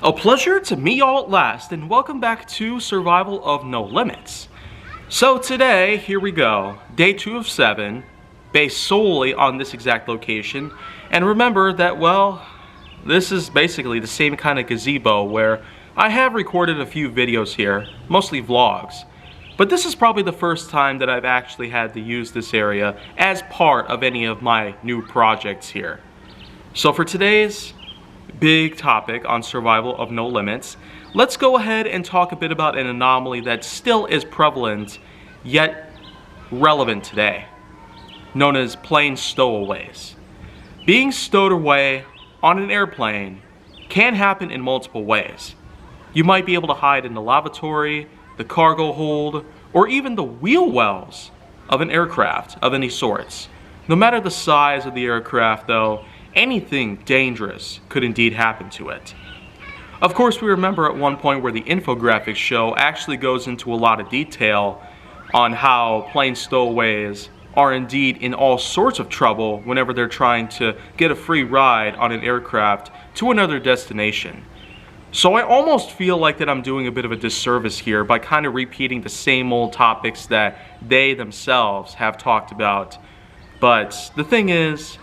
A pleasure to meet y'all at last, and welcome back to Survival of No Limits. So today, here we go, day 2 of 7, based solely on this exact location. And remember that, well, this is basically the same kind of gazebo where I have recorded a few videos here, mostly vlogs. But this is probably the first time that I've actually had to use this area as part of any of my new projects here. So for today's big topic on Survival of No Limits, let's go ahead and talk a bit about an anomaly that still is prevalent, yet relevant today, known as plane stowaways. Being stowed away on an airplane can happen in multiple ways. You might be able to hide in the lavatory, the cargo hold, or even the wheel wells of an aircraft of any sorts. No matter the size of the aircraft though, anything dangerous could indeed happen to it. Of course, we remember at one point where the infographics show actually goes into a lot of detail on how plane stowaways are indeed in all sorts of trouble whenever they're trying to get a free ride on an aircraft to another destination. So I almost feel like that I'm doing a bit of a disservice here by kind of repeating the same old topics that they themselves have talked about. But the thing is,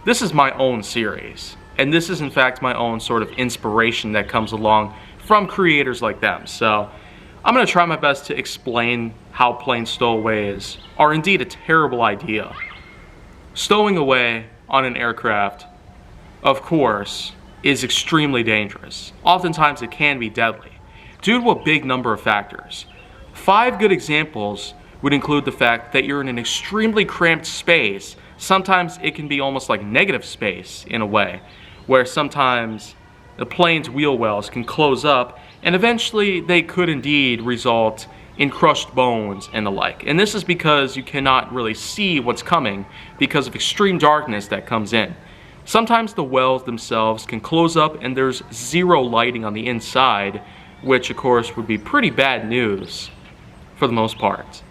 this is my own series, and this is in fact my own sort of inspiration that comes along from creators like them. So I'm going to try my best to explain how plane stowaways are indeed a terrible idea. Stowing away on an aircraft, of course, is extremely dangerous. Oftentimes it can be deadly, due to a big number of factors. 5 good examples would include the fact that you're in an extremely cramped space. Sometimes it can be almost like negative space in a way, where sometimes the plane's wheel wells can close up and eventually they could indeed result in crushed bones and the like. And this is because you cannot really see what's coming because of extreme darkness that comes in. Sometimes the wells themselves can close up and there's zero lighting on the inside, which of course would be pretty bad news for the most part.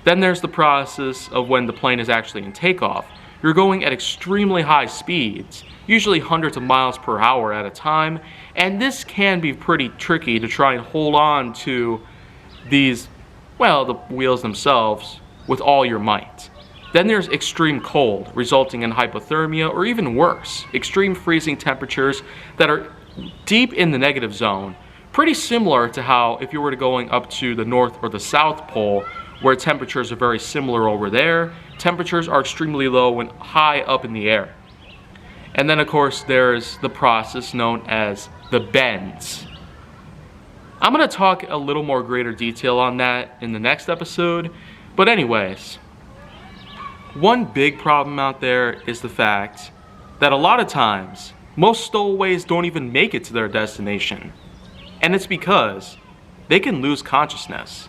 Then there's the process of when the plane is actually in takeoff. You're going at extremely high speeds, usually hundreds of miles per hour at a time, and this can be pretty tricky to try and hold on to these, well, the wheels themselves with all your might. Then there's extreme cold, resulting in hypothermia, or even worse, extreme freezing temperatures that are deep in the negative zone, pretty similar to how if you were going up to the North or the South Pole, where temperatures are very similar over there, temperatures are extremely low when high up in the air. And then of course there's the process known as the bends. I'm going to talk a little more greater detail on that in the next episode, but anyways, one big problem out there is the fact that a lot of times most stowaways don't even make it to their destination, and it's because they can lose consciousness.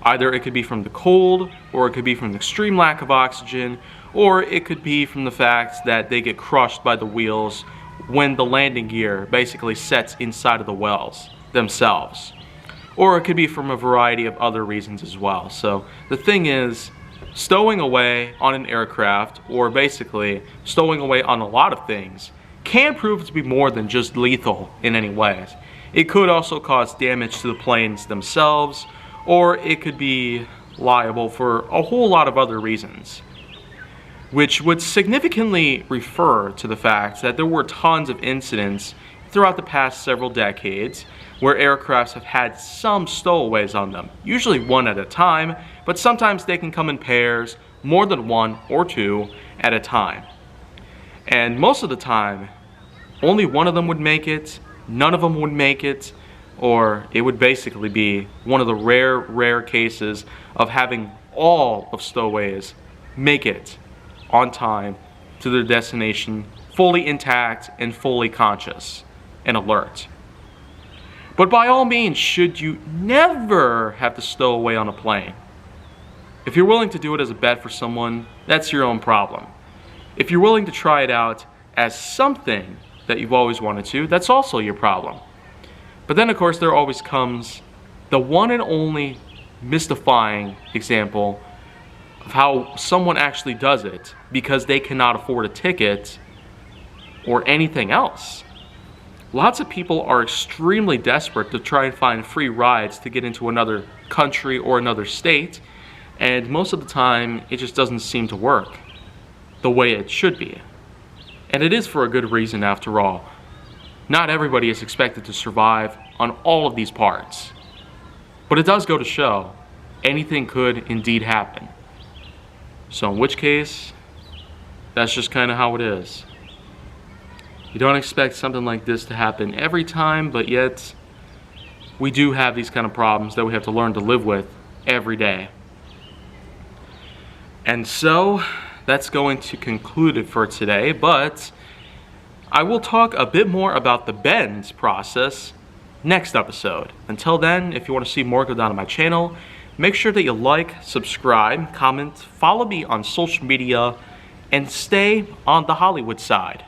Either it could be from the cold, or it could be from the extreme lack of oxygen, or it could be from the fact that they get crushed by the wheels when the landing gear basically sets inside of the wells themselves. Or it could be from a variety of other reasons as well. So the thing is, stowing away on an aircraft, or basically stowing away on a lot of things, can prove to be more than just lethal in any ways. It could also cause damage to the planes themselves, or it could be liable for a whole lot of other reasons, which would significantly refer to the fact that there were tons of incidents throughout the past several decades where aircrafts have had some stowaways on them, usually one at a time, but sometimes they can come in pairs, more than 1 or 2 at a time. And most of the time, only one of them would make it, none of them would make it, or it would basically be one of the rare cases of having all of stowaways make it on time to their destination, fully intact and fully conscious and alert. But by all means, should you never have to stow away on a plane? If you're willing to do it as a bet for someone, that's your own problem. If you're willing to try it out as something that you've always wanted to, that's also your problem. But then of course there always comes the one and only mystifying example of how someone actually does it because they cannot afford a ticket or anything else. Lots of people are extremely desperate to try and find free rides to get into another country or another state, and most of the time it just doesn't seem to work the way it should be. And it is for a good reason after all. Not everybody is expected to survive on all of these parts. But it does go to show, anything could indeed happen. So in which case, that's just kind of how it is. You don't expect something like this to happen every time, but yet we do have these kind of problems that we have to learn to live with every day. And so that's going to conclude it for today, but I will talk a bit more about the bends process next episode. Until then, if you want to see more go down on my channel, make sure that you like, subscribe, comment, follow me on social media, and stay on the Hollywood side.